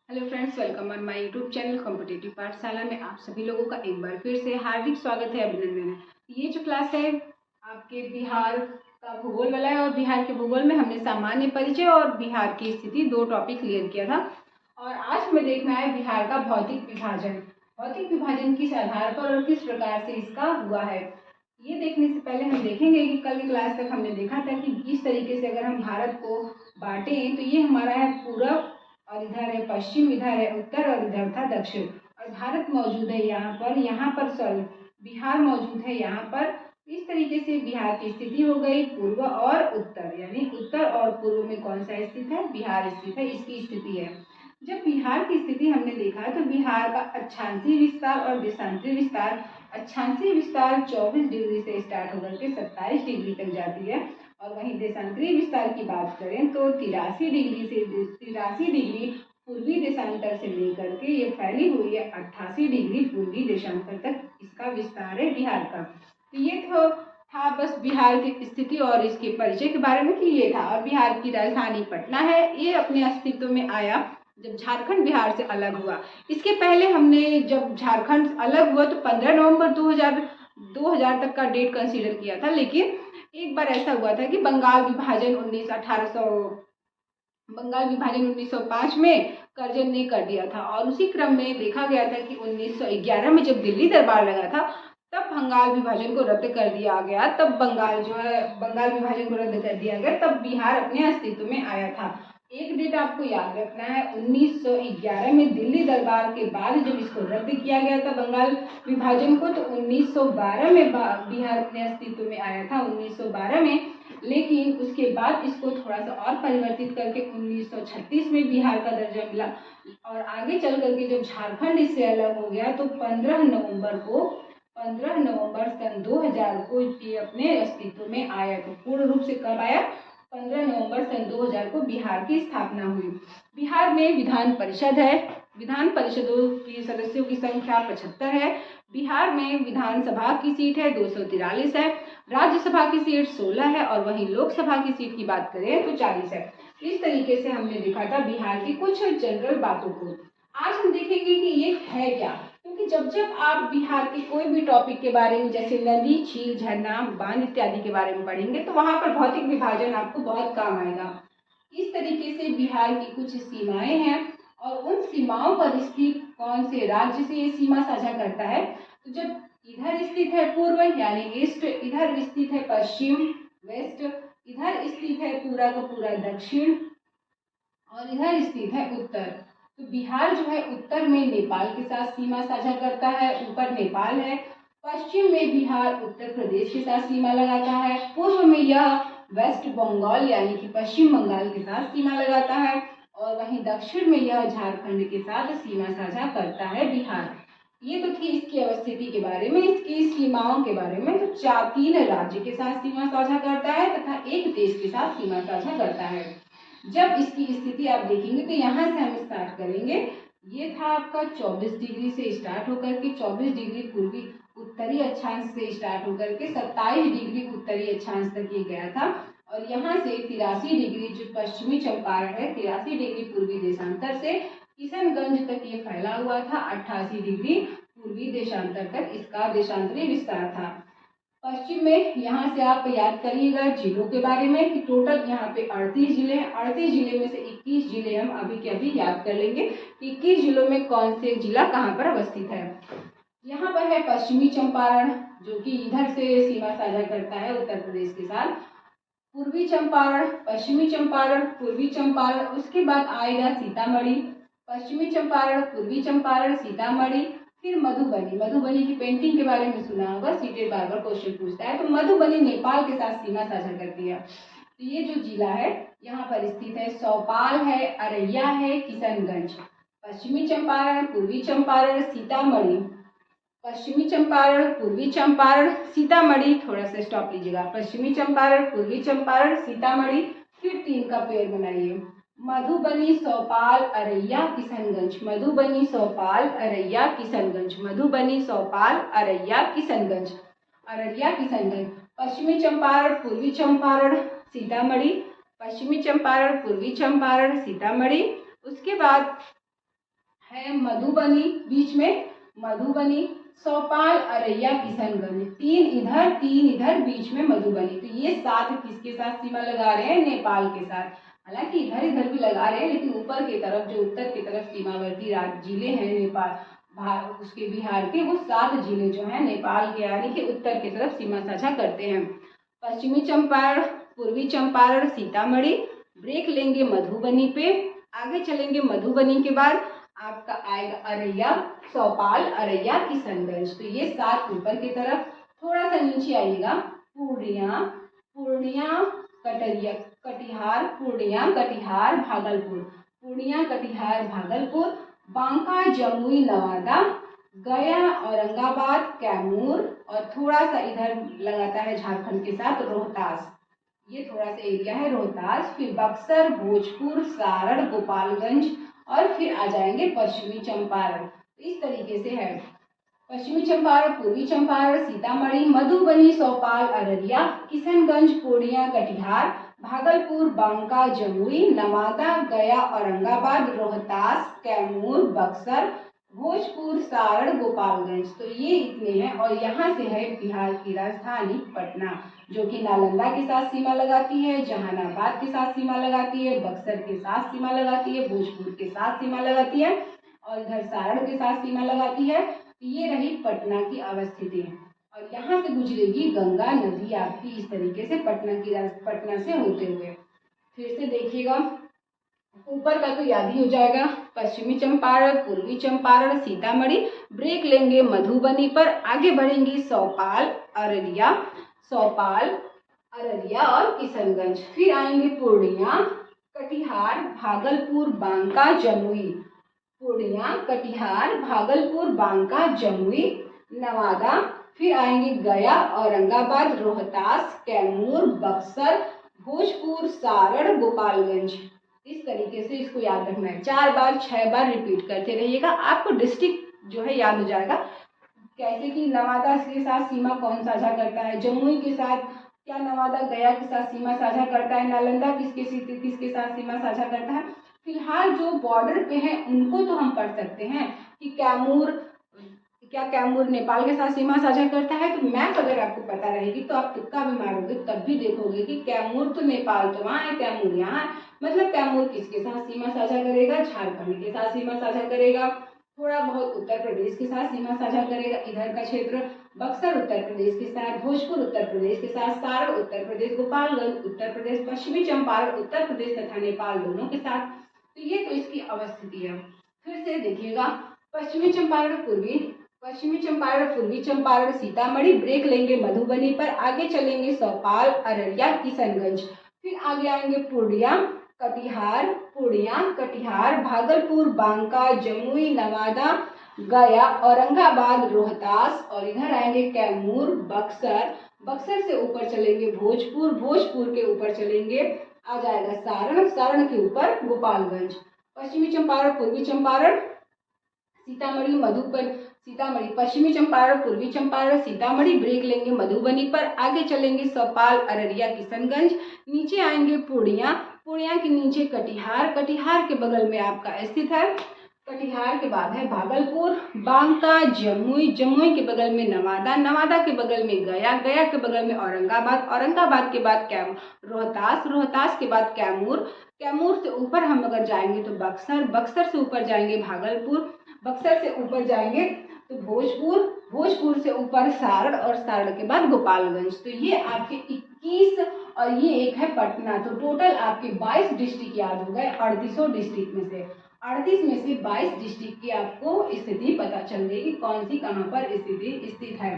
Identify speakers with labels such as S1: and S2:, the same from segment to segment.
S1: Hello friends, welcome on my YouTube channel competitive पाठशाला में आप सभी लोगों का एक बार फिर से हार्दिक स्वागत है, अभिनंदन है। ये जो क्लास है आपके बिहार का भूगोल वाला है और बिहार के भूगोल में हमने सामान्य परिचय और बिहार की स्थिति दो टॉपिक क्लियर किया था। और आज हमें देखना है बिहार का भौतिक विभाजन। भौतिक विभाजन किस आधार पर और किस प्रकार से इसका हुआ है, ये देखने से पहले हम देखेंगे कि कल की क्लास तक हमने देखा था कि इस तरीके से अगर हम भारत को बांटें तो ये हमारा है पूरब और इधर है पश्चिम, इधर है उत्तर और इधर था दक्षिण। और भारत मौजूद है यहाँ पर सॉरी बिहार मौजूद है यहाँ पर। इस तरीके से बिहार की स्थिति हो गई पूर्व और उत्तर, यानी उत्तर और पूर्व में कौन सा स्थित है, बिहार स्थित है, इसकी स्थिति है। जब बिहार की स्थिति हमने देखा तो बिहार का अक्षांशीय विस्तार और देशांतरीय विस्तार, अक्षांशीय विस्तार 24 डिग्री से स्टार्ट होकर के 27 डिग्री तक जाती है। और वहीं देशांतरीय विस्तार की बात करें तो 83 डिग्री पूर्वी देशांतर से लेकर के ये फैली हुई है 88 डिग्री पूर्वी देशांतर तक इसका विस्तार है बिहार का। तो ये था बस बिहार की स्थिति और इसके परिचय के बारे में कि ये था। और बिहार की राजधानी पटना है। ये अपने अस्तित्व में आया जब झारखंड बिहार से अलग हुआ। इसके पहले हमने जब झारखंड अलग हुआ तो 15 नवंबर 2000 तक का डेट कंसीडर किया था, लेकिन एक बार ऐसा हुआ था कि बंगाल विभाजन 1905 में कर्जन ने कर दिया था। और उसी क्रम में देखा गया था कि 1911 में जब दिल्ली दरबार लगा था तब बंगाल विभाजन को रद्द कर दिया गया। तब बंगाल विभाजन को रद्द कर दिया गया, तब बिहार अपने अस्तित्व में आया था। एक डेट आपको याद रखना है, 1911 में दिल्ली दरबार के बाद जब इसको रद्द किया गया था बंगाल विभाजन को, तो 1912 में बिहार अपने अस्तित्व में आया था, 1912 में। लेकिन उसके बाद इसको थोड़ा सा और परिवर्तित करके 1936 में बिहार का दर्जा मिला। और आगे चल करके जब झारखंड इससे अलग हो गया तो 15 नवंबर सन 2000 को ये अपने अस्तित्व में आया। तो पूर्ण रूप से कब आया? 15 नवंबर सन 2000 को बिहार की स्थापना हुई। बिहार में विधान परिषद है। विधान परिषदों की सदस्यों की संख्या 75 है। बिहार में विधानसभा की सीट है 243 है, राज्यसभा की सीट 16 है और वहीं लोकसभा की सीट की बात करें तो 40 है। इस तरीके से हमने देखा था बिहार की कुछ जनरल बातों को। आज हम देखेंगे कि ये है क्या, क्योंकि जब जब आप बिहार के कोई भी टॉपिक के बारे में जैसे नदी, झील, झरना, बांध इत्यादि के बारे में पढ़ेंगे तो वहां पर भौतिक विभाजन आपको बहुत काम आएगा। इस तरीके से बिहार की कुछ सीमाएं हैं और उन सीमाओं पर स्थित कौन से राज्य से ये सीमा साझा करता है। तो जब इधर स्थित है पूर्व यानी ईस्ट, इधर स्थित है पश्चिम वेस्ट, इधर स्थित है पूरा का पूरा दक्षिण और इधर स्थित है उत्तर। तो बिहार जो है उत्तर में नेपाल के साथ सीमा साझा करता है, ऊपर नेपाल है। पश्चिम में बिहार उत्तर प्रदेश के साथ सीमा लगाता है। पूर्व में यह वेस्ट बंगाल यानी कि पश्चिम बंगाल के साथ सीमा लगाता है और वहीं दक्षिण में यह झारखंड के साथ सीमा साझा करता है बिहार। ये तो थी इसकी अवस्थिति के बारे में, इसकी सीमाओं के बारे में। तो 3 राज्य के साथ सीमा साझा करता है तथा एक देश के साथ सीमा साझा करता है। जब इसकी स्थिति आप देखेंगे तो यहाँ से हम स्टार्ट करेंगे। ये था आपका 24 डिग्री से स्टार्ट होकर के 24 डिग्री पूर्वी उत्तरी अक्षांश से स्टार्ट होकर के 27 डिग्री उत्तरी अक्षांश तक ये गया था। और यहाँ से 83 डिग्री जो पश्चिमी चंपारण है, 83 डिग्री पूर्वी देशांतर से किशनगंज तक ये फैला हुआ था। 88 डिग्री पूर्वी देशांतर तक इसका देशांतरी विस्तार था। पश्चिम में यहाँ से आप याद करिएगा जिलों के बारे में कि टोटल यहाँ पे 38 जिले हैं। 38 जिले में से 21 जिले हम अभी के अभी याद कर लेंगे। 21 जिलों में कौन से जिला कहाँ पर अवस्थित है। यहाँ पर है पश्चिमी चंपारण जो कि इधर से सीमा साझा करता है उत्तर प्रदेश के साथ। पूर्वी चंपारण, पश्चिमी चंपारण, पूर्वी चंपारण, उसके बाद आएगा सीतामढ़ी, पश्चिमी चंपारण, पूर्वी चंपारण, सीतामढ़ी, फिर मधुबनी। मधुबनी की पेंटिंग के बारे में सुना होगा, सीटेड बार बार क्वेश्चन पूछता है। तो मधुबनी नेपाल के साथ सीमा साझा करती है। तो ये जो जिला है यहाँ पर स्थित है, सौपाल है, अररिया है, किशनगंज। पश्चिमी चंपारण, पूर्वी चंपारण, सीतामढ़ी, पश्चिमी चंपारण, पूर्वी चंपारण, सीतामढ़ी। थोड़ा सा स्टॉप लीजिएगा। पश्चिमी चंपारण, पूर्वी चंपारण, सीतामढ़ी, फिर 3 का पेड़ बनाइए। मधुबनी, सौपाल, अररिया, किशनगंज। मधुबनी, सौपाल, अररिया, किशनगंज। मधुबनी, सौपाल, अररिया, किशनगंज। अररिया, किशनगंज। पश्चिमी चंपारण, पूर्वी चंपारण, सीतामढ़ी, पश्चिमी चंपारण, पूर्वी चंपारण, सीतामढ़ी। उसके बाद है मधुबनी, बीच में मधुबनी, चौपाल, अररिया, किशनगंज, तीन इधर बीच में मधुबनी। तो ये 7 किसके साथ सीमा लगा रहे हैं? नेपाल के साथ। हालांकि इधर इधर भी लगा रहे हैं, लेकिन ऊपर की तरफ जो उत्तर की तरफ सीमावर्ती जिले हैं नेपाल उसके बिहार के, वो 7 जिले जो हैं नेपाल के यानी कि उत्तर की तरफ सीमा साझा करते हैं। पश्चिमी चंपारण, पूर्वी चंपारण, सीतामढ़ी, ब्रेक लेंगे मधुबनी पे, आगे चलेंगे मधुबनी के बाद आपका आएगा अररिया, चौपाल, अररिया, किशनगंज। तो ये 7 ऊपर की तरफ। थोड़ा सा नीचे आइएगा, पूर्णिया, कटिहार, पूर्णिया, कटिहार, भागलपुर, पूर्णिया, कटिहार, भागलपुर, बांका, जमुई, नवादा, गया, औरंगाबाद, कैमूर, और थोड़ा सा इधर लगाता है झारखंड के साथ रोहतास। ये थोड़ा सा एरिया है रोहतास। फिर बक्सर, भोजपुर, सारण, गोपालगंज, और फिर आ जाएंगे पश्चिमी चंपारण। इस तरीके से है पश्चिमी चंपारण, पूर्वी चंपारण, सीतामढ़ी, मधुबनी, चौपाल, अररिया, किशनगंज, पूर्णिया, कटिहार, भागलपुर, बांका, जमुई, नवादा, गया, औरंगाबाद, रोहतास, कैमूर, बक्सर, भोजपुर, सारण, गोपालगंज। तो ये इतने हैं। और यहाँ से है बिहार की राजधानी पटना, जो कि नालंदा के साथ सीमा लगाती है, जहानाबाद के साथ सीमा लगाती है, बक्सर के साथ सीमा लगाती है, भोजपुर के साथ सीमा लगाती है, और इधर सारण के साथ सीमा लगाती है। ये रही पटना की अवस्थिति। और यहाँ से गुजरेगी गंगा नदी आपकी इस तरीके से पटना से होते हुए। फिर से देखिएगा, ऊपर का तो याद ही हो जाएगा, पश्चिमी चंपारण, पूर्वी चंपारण, सीतामढ़ी, ब्रेक लेंगे मधुबनी पर, आगे बढ़ेंगी चौपाल, अररिया और किशनगंज, फिर आएंगे पूर्णिया, कटिहार, भागलपुर, बांका, जमुई, पूर्णिया, कटिहार, भागलपुर, बांका, जमुई, नवादा, फिर आएंगे गया, औरंगाबाद, रोहतास, कैमूर, बक्सर, भोजपुर, सारण, गोपालगंज। इस तरीके से इसको याद रखना है। 4 बार 6 बार रिपीट करते रहिएगा, आपको डिस्ट्रिक्ट जो है याद हो जाएगा। कैसे कि नवादा के साथ सीमा कौन साझा करता है, जमुई के साथ क्या नवादा गया के साथ सीमा साझा करता है, नालंदा किसके साथ सीमा साझा करता है। फिलहाल जो बॉर्डर पे हैं उनको तो हम पढ़ सकते हैं कि कैमूर नेपाल के साथ सीमा साझा करता है। तो मैप अगर आपको पता रहेगी तो आप तुक्का भी मारोगे तब भी देखोगे कि कैमूर तो नेपाल तो वहाँ है, कैमूर यहाँ है, मतलब कैमूर किसके साथ सीमा साझा करेगा? झारखंड के साथ सीमा साझा करेगा, थोड़ा बहुत उत्तर प्रदेश के साथ सीमा साझा करेगा। इधर का क्षेत्र बक्सर उत्तर प्रदेश के साथ, भोजपुर उत्तर प्रदेश के साथ, सारण उत्तर प्रदेश, गोपालगंज उत्तर प्रदेश, पश्चिमी चंपारण उत्तर प्रदेश तथा नेपाल दोनों के साथ। तो ये तो इसकी अवस्थिति है। फिर से देखिएगा, पश्चिमी चंपारण, पूर्वी चंपारण, सीतामढ़ी, ब्रेक लेंगे मधुबनी पर, आगे चलेंगे चौपाल, अररिया, किशनगंज, फिर आगे आएंगे पूर्णिया, कटिहार, भागलपुर, बांका, जमुई, नवादा, गया, औरंगाबाद, रोहतास, और इधर आएंगे कैमूर, बक्सर से ऊपर चलेंगे भोजपुर के ऊपर चलेंगे आ जाएगा सारण के ऊपर गोपालगंज, पश्चिमी चंपारण, पूर्वी चंपारण, सीतामढ़ी, पश्चिमी चंपारण, पूर्वी चंपारण, सीतामढ़ी, ब्रेक लेंगे मधुबनी पर, आगे चलेंगे चौपाल, अररिया, किशनगंज, नीचे आएंगे पूर्णिया के नीचे कटिहार के बगल में आपका स्थित है, कटिहार के बाद है भागलपुर, बांका, जमुई के बगल में नवादा के बगल में गया के बगल में औरंगाबाद के बाद रोहतास के बाद कैमूर से ऊपर हम अगर जाएंगे तो बक्सर से ऊपर जाएंगे भागलपुर, बक्सर से ऊपर जाएंगे तो भोजपुर से ऊपर सारण, और सारण के बाद गोपालगंज। तो ये आपके 21 और ये एक है पटना। तो टोटल आपके 22 डिस्ट्रिक्ट याद हो गए 38 डिस्ट्रिक्ट में से। 38 में से 22 डिस्ट्रिक्ट की आपको स्थिति पता चल गई कि कौन सी कहाँ पर स्थित है।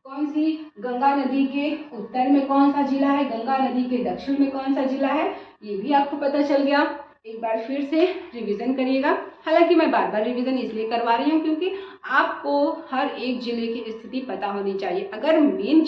S1: कौन सी, गंगा नदी के उत्तर में कौन सा जिला है, गंगा नदी के दक्षिण में कौन सा जिला है, ये भी आपको पता चल गया। एक बार फिर से रिवीजन करिएगा। हालांकि मैं बार बार रिवीजन इसलिए करवा रही हूँ क्योंकि आपको हर एक जिले की स्थिति पता होनी चाहिए। अगर मेन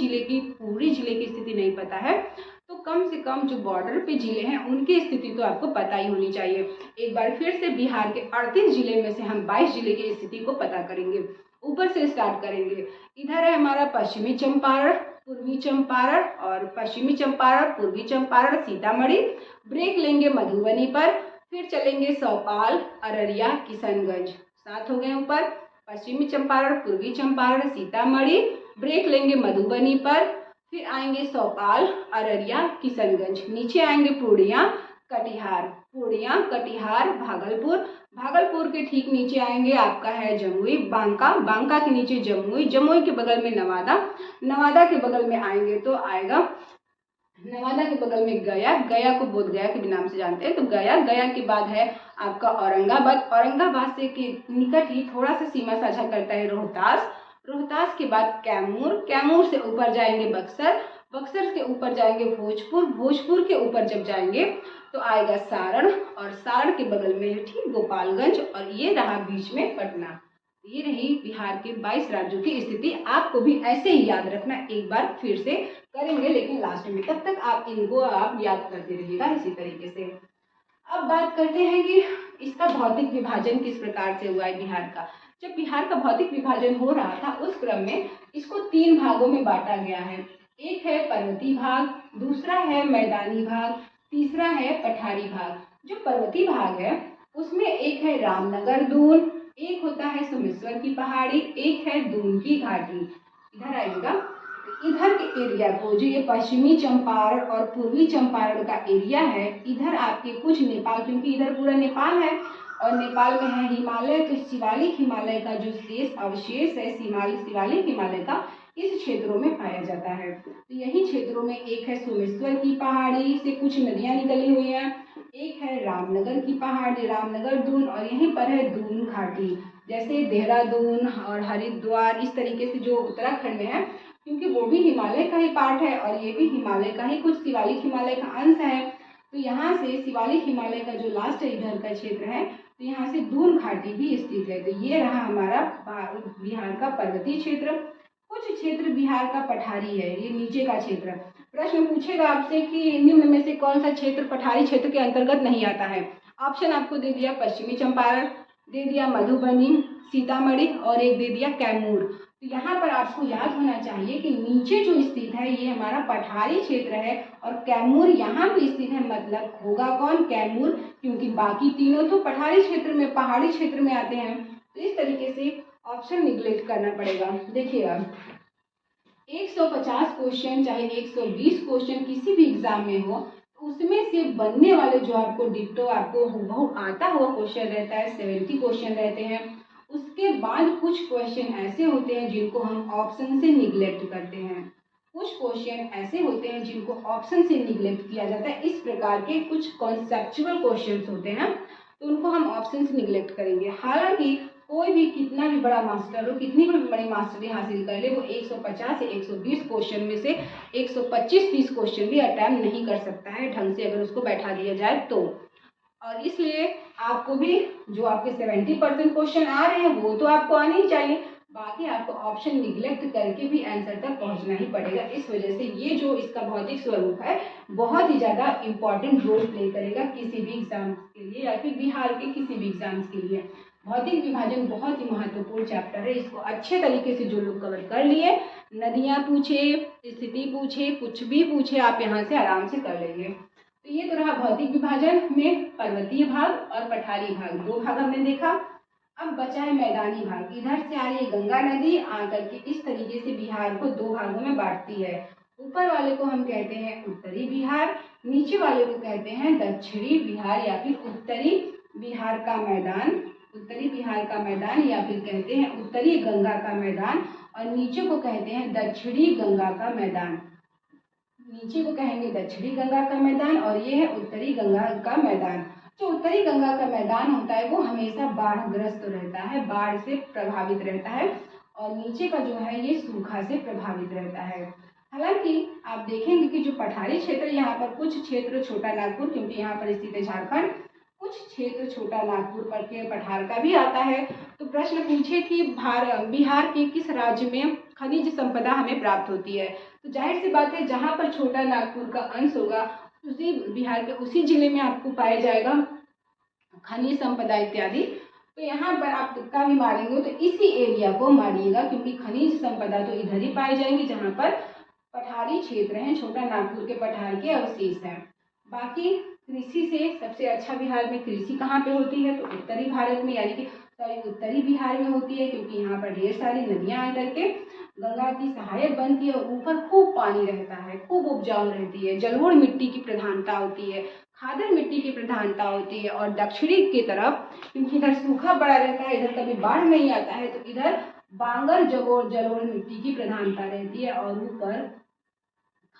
S1: पूरी जिले की स्थिति नहीं पता है तो कम से कम जो बॉर्डर पे जिले हैं उनकी स्थिति तो आपको पता ही होनी चाहिए। एक बार फिर से बिहार के 38 जिले में से हम 22 जिले की स्थिति को पता करेंगे। ऊपर से स्टार्ट करेंगे। इधर है हमारा पश्चिमी चंपारण, पूर्वी चंपारण और पश्चिमी चंपारण, पूर्वी चंपारण, सीतामढ़ी, ब्रेक लेंगे मधुबनी पर, फिर चलेंगे चौपाल, अररिया, किशनगंज, 7 हो गए ऊपर, पश्चिमी चंपारण, पूर्वी चंपारण, सीतामढ़ी, ब्रेक लेंगे मधुबनी पर, फिर आएंगे सौपाल, अररिया, किशनगंज, नीचे आएंगे पूर्णिया, कटिहार, भागलपुर, भागलपुर के ठीक नीचे आएंगे आपका है जमुई, बांका के नीचे जमुई के बगल में नवादा के बगल में आएंगे तो आएगा नवादा के बगल में गया को बोध गया के भी नाम से जानते हैं, तो गया के बाद है आपका औरंगाबाद से के निकट ही थोड़ा सा सीमा साझा करता है रोहतास के बाद कैमूर से ऊपर जाएंगे बक्सर के ऊपर जाएंगे भोजपुर के ऊपर जब जाएंगे तो आएगा सारण, और सारण के बगल में है ठीक गोपालगंज, और ये रहा बीच में पटना। ये रही बिहार के 22 राज्यों की स्थिति। आपको भी ऐसे ही याद रखना, एक बार फिर से करेंगे लेकिन लास्ट में, तब तक आप इनको याद करते रहिएगा इसी तरीके से। अब बात करते हैं कि इसका भौतिक विभाजन किस प्रकार से हुआ है बिहार का। जब बिहार का भौतिक विभाजन हो रहा था उस क्रम में इसको 3 भागों में बांटा गया है। एक है पर्वतीय भाग, दूसरा है मैदानी भाग, तीसरा है पठारी भाग। जो पर्वतीय भाग है उसमें एक है रामनगर दून, एक होता है सोमेश्वर की पहाड़ी, एक है दून की घाटी। इधर आइएगा, इधर के एरिया को, जो ये पश्चिमी चंपारण और पूर्वी चंपारण का एरिया है, इधर आपके कुछ नेपाल, क्योंकि इधर पूरा नेपाल है और नेपाल में है हिमालय, तो शिवालिक हिमालय का जो अवशेष है शिवालिक हिमालय का इस क्षेत्रों में पाया जाता है। तो यही क्षेत्रों में एक है सोमेश्वर की पहाड़ी से कुछ नदियां निकली हुई हैं, एक है रामनगर की पहाड़ी, रामनगर दून, और यहीं पर है दून घाटी। जैसे देहरादून और हरिद्वार इस तरीके से जो उत्तराखंड में है, क्योंकि वो भी हिमालय का ही पार्ट है और ये भी हिमालय का ही कुछ शिवालिक हिमालय का अंश है। तो यहाँ से शिवालिक हिमालय का जो लास्ट इधर का क्षेत्र है, तो यहाँ से दून घाटी भी स्थित है। तो ये रहा हमारा बिहार का पर्वतीय क्षेत्र। कुछ क्षेत्र बिहार का पठारी है, ये नीचे का क्षेत्र। प्रश्न पूछेगा आपसे कि निम्न में से कौन सा क्षेत्र पठारी क्षेत्र के अंतर्गत नहीं आता है। ऑप्शन आपको दे दिया पश्चिमी चंपारण, दे दिया मधुबनी, सीतामढ़ी, और एक दे दिया कैमूर। तो यहाँ पर आपको याद होना चाहिए कि नीचे जो स्थित है ये हमारा पठारी क्षेत्र है और कैमूर यहाँ पे स्थित है, मतलब होगा कौन, कैमूर, क्योंकि बाकी तीनों तो पठारी क्षेत्र में, पहाड़ी क्षेत्र में आते हैं। तो इस तरीके से ऑप्शन निगलेक्ट करना पड़ेगा। देखिएगा 150 क्वेश्चन चाहे 120 क्वेश्चन किसी भी एग्जाम में हो, उसमें से बनने वाले जो आपको डिट्टो आपको हूबहू आता हुआ क्वेश्चन रहता है, 70 क्वेश्चन रहते हैं। उसके बाद कुछ क्वेश्चन ऐसे होते हैं जिनको हम ऑप्शन से निगलेक्ट करते हैं, कुछ क्वेश्चन ऐसे होते हैं जिनको ऑप्शन से निगलेक्ट किया जाता है। इस प्रकार के कुछ कॉन्सेप्चुअल क्वेश्चंस होते हैं तो उनको हम ऑप्शन से निगलेक्ट करेंगे। हालांकि कोई भी कितना भी बड़ा मास्टर हो, कितनी भी बड़ी मास्टरी हासिल कर ले, वो 150 से 120 क्वेश्चन में से 125-30 क्वेश्चन भी अटेम्प्ट नहीं कर सकता है ढंग से, अगर उसको बैठा दिया जाए तो। और इसलिए आपको भी जो आपके 70% क्वेश्चन आ रहे हैं वो तो आपको आने ही चाहिए, बाकी आपको ऑप्शन निगलेक्ट करके भी आंसर तक पहुंचना ही पड़ेगा। इस वजह से ये जो इसका भौतिक स्वरूप है बहुत ही ज़्यादा इम्पॉर्टेंट रोल प्ले करेगा किसी भी एग्जाम के लिए या फिर बिहार के किसी भी एग्जाम्स के लिए। भौतिक विभाजन बहुत ही महत्वपूर्ण चैप्टर है, इसको अच्छे तरीके से जो लोग कवर कर लिए, नदियाँ पूछे, स्थिति पूछे, कुछ भी पूछे, आप यहाँ से आराम से कर लेंगे। तो ये तो रहा भौतिक विभाजन में पर्वतीय भाग और पठारी भाग, 2 भाग हमने देखा। अब बचा है मैदानी भाग। इधर से आ रही गंगा नदी आकर के इस तरीके से बिहार को 2 भागों में बांटती है। ऊपर वाले को हम कहते हैं उत्तरी बिहार, नीचे वाले को कहते हैं दक्षिणी बिहार या फिर उत्तरी बिहार का मैदान, उत्तरी बिहार का मैदान या फिर कहते हैं उत्तरी गंगा का मैदान, और नीचे को कहते हैं दक्षिणी गंगा का मैदान। नीचे को कहेंगे दक्षिणी गंगा का मैदान और ये है उत्तरी गंगा का मैदान। जो उत्तरी गंगा का मैदान होता है वो हमेशा बाढ़ग्रस्त रहता है, बाढ़ से प्रभावित रहता है, और नीचे का जो है ये सूखा से प्रभावित रहता है। हालांकि आप देखेंगे कि जो पठारी क्षेत्र, यहाँ पर कुछ क्षेत्र छोटा नागपुर, क्योंकि यहाँ पर स्थित है झारखंड, कुछ क्षेत्र छोटा नागपुर पर के पठार का भी आता है। तो प्रश्न पूछे कि बिहार के किस राज्य में खनिज संपदा हमें प्राप्त होती है, तो जाहिर सी बात है जहाँ पर छोटा नागपुर का अंश होगा उसी बिहार के उसी जिले में आपको पाया जाएगा खनिज संपदा इत्यादि। तो यहाँ पर आप तुक्का भी मारेंगे तो इसी एरिया को मारिएगा, क्योंकि खनिज संपदा तो इधर ही पाई जाएंगी जहाँ पर पठारी क्षेत्र हैं, छोटा नागपुर के पठार के अवशेष हैं। बाकी कृषि से सबसे अच्छा बिहार में कृषि कहाँ पे होती है, तो उत्तरी भारत में, यानी कि उत्तरी बिहार में होती है, क्योंकि यहाँ पर ढेर सारी नदियाँ आकर के गंगा की सहायक बनती है और ऊपर खूब पानी रहता है, खूब उपजाऊ रहती है, जलोढ़ मिट्टी की प्रधानता होती है, खादर मिट्टी की प्रधानता होती है। और दक्षिणी की तरफ, क्योंकि इधर सूखा पड़ा रहता है, इधर कभी बाढ़ नहीं आता है, तो इधर बांगर जलोढ़ मिट्टी की प्रधानता रहती है और ऊपर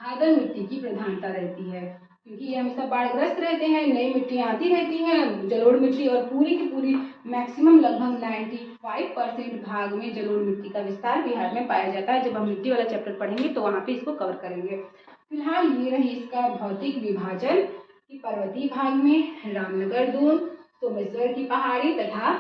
S1: खादर मिट्टी की प्रधानता रहती है, क्योंकि ये हमेशा बाढ़ग्रस्त रहते हैं, नई मिट्टियाँ आती रहती हैं, जलोढ़ मिट्टी, और पूरी की पूरी मैक्सिमम लगभग 95% भाग में जलोढ़ मिट्टी का विस्तार बिहार में पाया जाता है। जब हम मिट्टी वाला चैप्टर पढ़ेंगे तो वहाँ पे इसको कवर करेंगे। फिलहाल ये रही इसका भौतिक विभाजन कि पर्वतीय भाग में रामनगर दून, सोमेश्वर की पहाड़ी तथा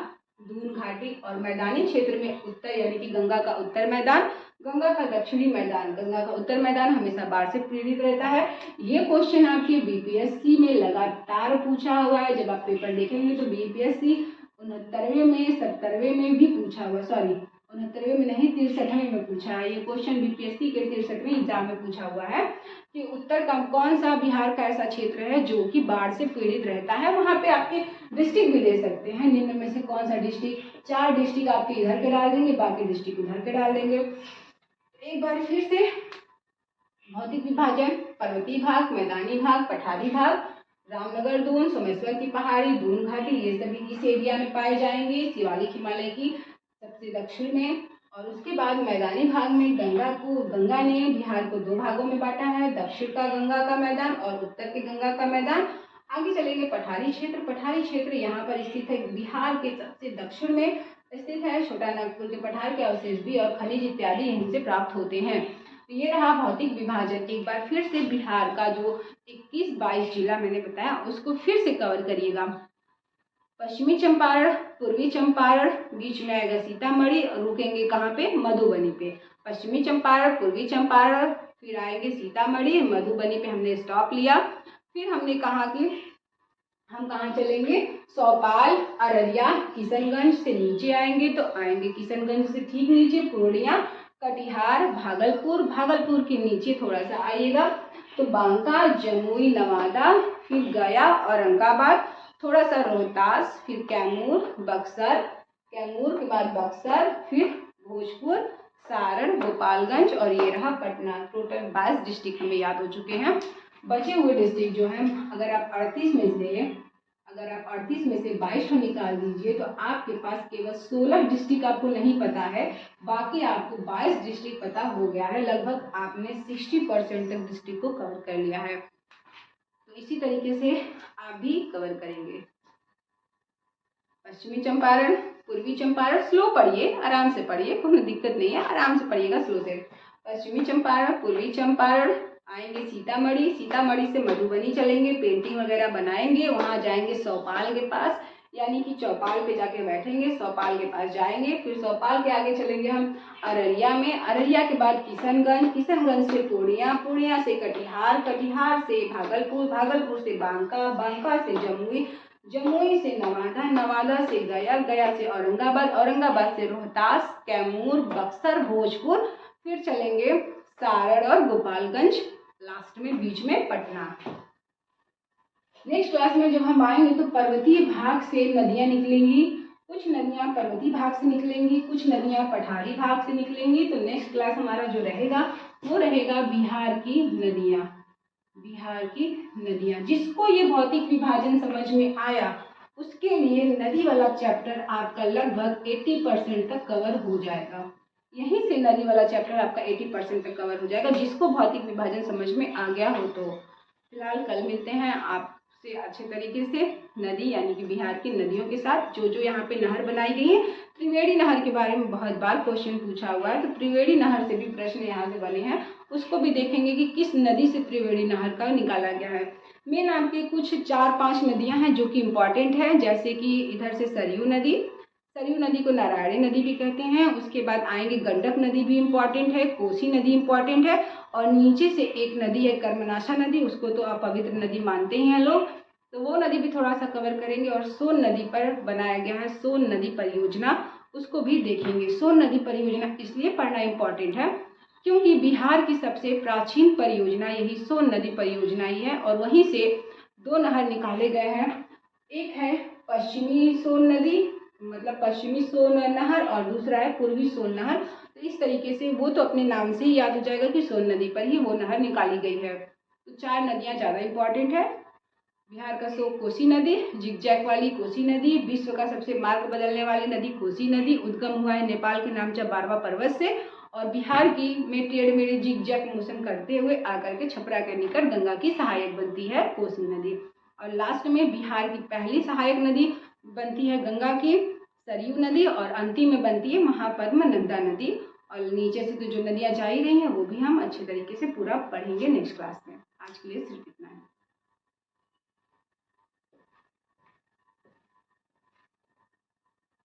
S1: दून घाटी, और मैदानी क्षेत्र में उत्तर यानी कि गंगा का उत्तर मैदान, गंगा का दक्षिणी मैदान। गंगा का उत्तर मैदान हमेशा बाढ़ से पीड़ित रहता है। ये क्वेश्चन आपके बीपीएससी में लगातार पूछा हुआ है। जब आप पेपर देखेंगे तो बीपीएससी 69वें में, 70वें में भी पूछा हुआ, सॉरी 69वें में नहीं, 63वें में पूछा है। ये क्वेश्चन बीपीएससी के 63वें एग्जाम में पूछा हुआ है कि उत्तर का कौन सा बिहार का ऐसा क्षेत्र है जो कि बाढ़ से पीड़ित रहता है। वहाँ पे आपके डिस्ट्रिक्ट भी दे सकते हैं, निम्न में से कौन सा डिस्ट्रिक्ट, 4 डिस्ट्रिक्ट आपके इधर के डाल देंगे, बाकी डिस्ट्रिक्ट उधर के डाल देंगे। एक बार फिर से भौतिक विभाजन, पर्वतीय भाग, मैदानी भाग, पठारी भाग, रामनगर दून, सोमेश्वर की पहाड़ी, दून घाटी, ये सभी इस एरिया में पाए जाएंगे, शिवालिक हिमालय की सबसे दक्षिण में। और उसके बाद मैदानी भाग में गंगा ने बिहार को 2 भागों में बांटा है, दक्षिण का गंगा का मैदान और उत्तर के गंगा का मैदान। आगे चलेंगे पठारी क्षेत्र। पठारी क्षेत्र यहाँ पर स्थित है, बिहार के सबसे दक्षिण में स्थित है। छोटा नागपुर के पठार के अवशेष भी और खनिज इत्यादि यहीं से प्राप्त होते हैं। तो ये रहा भौतिक विभाजन। एक बार फिर से बिहार का जो 21-22 जिला मैंने बताया उसको फिर से कवर करिएगा। पश्चिमी चंपारण, पूर्वी चंपारण, बीच में आएगा सीतामढ़ी और रुकेंगे कहाँ पे, मधुबनी पे। पश्चिमी चंपारण, पूर्वी चंपारण, फिर आएंगे सीतामढ़ी, मधुबनी पे हमने स्टॉप लिया। फिर हमने कहा कि हम कहाँ चलेंगे, चौपाल, अररिया, किशनगंज से नीचे आएंगे तो आएंगे किशनगंज से ठीक नीचे पूर्णिया, कटिहार, भागलपुर, भागलपुर के नीचे थोड़ा सा आइएगा तो बांका, जमुई, नवादा, फिर गया, औरंगाबाद, थोड़ा सा रोहतास, फिर कैमूर, बक्सर, कैमूर के बाद बक्सर, फिर भोजपुर, सारण, गोपालगंज और ये रहा पटना। टोटल 22 डिस्ट्रिक्ट हमें याद हो चुके हैं। बचे हुए डिस्ट्रिक्ट जो हैं, अगर आप 38 में से 22 को निकाल दीजिए तो आपके पास केवल 16 डिस्ट्रिक्ट आपको नहीं पता है, बाकी आपको 22 डिस्ट्रिक्ट पता हो गया है। लगभग आपने 60% तक डिस्ट्रिक्ट को कवर कर लिया है। तो इसी तरीके से आप भी कवर करेंगे। पश्चिमी चंपारण, पूर्वी चंपारण, स्लो पढ़िए, आराम से पढ़िए, कोई दिक्कत नहीं है, आराम से पढ़िएगा स्लो से। पश्चिमी चंपारण, पूर्वी चंपारण, आएंगे सीतामढ़ी, सीतामढ़ी से मधुबनी चलेंगे, पेंटिंग वगैरह बनाएंगे, वहाँ जाएंगे चौपाल के पास, यानी कि चौपाल पे जाके बैठेंगे, चौपाल के पास जाएंगे, फिर चौपाल के आगे चलेंगे हम अररिया में, अररिया के बाद किशनगंज, किशनगंज से पूर्णिया, पूर्णिया से कटिहार, कटिहार से भागलपुर, भागलपुर से बांका, बांका से जमुई, जमुई से नवादा, नवादा से गया, गया से औरंगाबाद, औरंगाबाद से रोहतास, कैमूर, बक्सर, भोजपुर, फिर चलेंगे सारण और गोपालगंज, लास्ट में बीच में पटना। नेक्स्ट क्लास में जब हम आएंगे तो पर्वतीय भाग से नदियां निकलेंगी, कुछ नदियां पर्वतीय भाग से निकलेंगी, कुछ नदियां पठारी भाग से निकलेंगी। तो नेक्स्ट क्लास हमारा जो रहेगा वो रहेगा बिहार की नदियां, बिहार की नदियां। जिसको ये भौतिक विभाजन समझ में आया उसके लिए नदी वाला चैप्टर आपका लगभग 80% तक कवर हो जाएगा। यहीं से नदी वाला चैप्टर आपका 80% तक कवर हो जाएगा, जिसको भौतिक विभाजन समझ में आ गया हो तो। फिलहाल कल मिलते हैं आपसे अच्छे तरीके से नदी यानी कि बिहार की नदियों के साथ। जो जो यहाँ पे नहर बनाई गई है, त्रिवेणी नहर के बारे में बहुत बार क्वेश्चन पूछा हुआ है, तो त्रिवेणी नहर से भी प्रश्न यहाँ से बने हैं, उसको भी देखेंगे कि किस नदी से त्रिवेणी नहर का निकाला गया है। मेन आपके कुछ 4-5 नदियाँ हैं जो कि इम्पॉर्टेंट है, जैसे कि इधर से सरयू नदी, सरयू नदी को नारायणी नदी भी कहते हैं। उसके बाद आएंगे गंडक नदी भी इम्पॉर्टेंट है, कोसी नदी इम्पॉर्टेंट है, और नीचे से एक नदी है कर्मनाशा नदी, उसको तो अपवित्र नदी मानते ही हैं लोग, तो वो नदी भी थोड़ा सा कवर करेंगे। और सोन नदी पर बनाया गया है सोन नदी परियोजना, उसको भी देखेंगे। सोन नदी परियोजना इसलिए पढ़ना इम्पॉर्टेंट है क्योंकि बिहार की सबसे प्राचीन परियोजना यही सोन नदी परियोजना ही है, और वहीं से 2 नहर निकाले गए हैं। एक है पश्चिमी सोन नदी, मतलब पश्चिमी सोन नहर और दूसरा है पूर्वी सोन नहर। तो इस तरीके से वो तो अपने नाम से ही याद हो जाएगा कि सोन नदी पर ही वो नहर निकाली गई है। तो 4 नदियाँ ज़्यादा इम्पॉर्टेंट है। बिहार का शोक कोसी नदी, जिगजैग वाली कोसी नदी, विश्व का सबसे मार्ग बदलने वाली नदी कोसी नदी, उद्गम हुआ है नेपाल के नामचा बारवा पर्वत से, और बिहार की में टेढ़ मेढ़े जिगजैग मोशन करते हुए आकर के छपरा के निकट गंगा की सहायक बनती है कोसी नदी। और लास्ट में बिहार की पहली सहायक नदी बनती है गंगा की सरयू नदी, और अंतिम में बनती है महापद्म नंदा नदी। और नीचे से तो जो नदियाँ जा ही रही हैं वो भी हम अच्छे तरीके से पूरा पढ़ेंगे नेक्स्ट क्लास में। आज के लिए सिर्फ इतना है।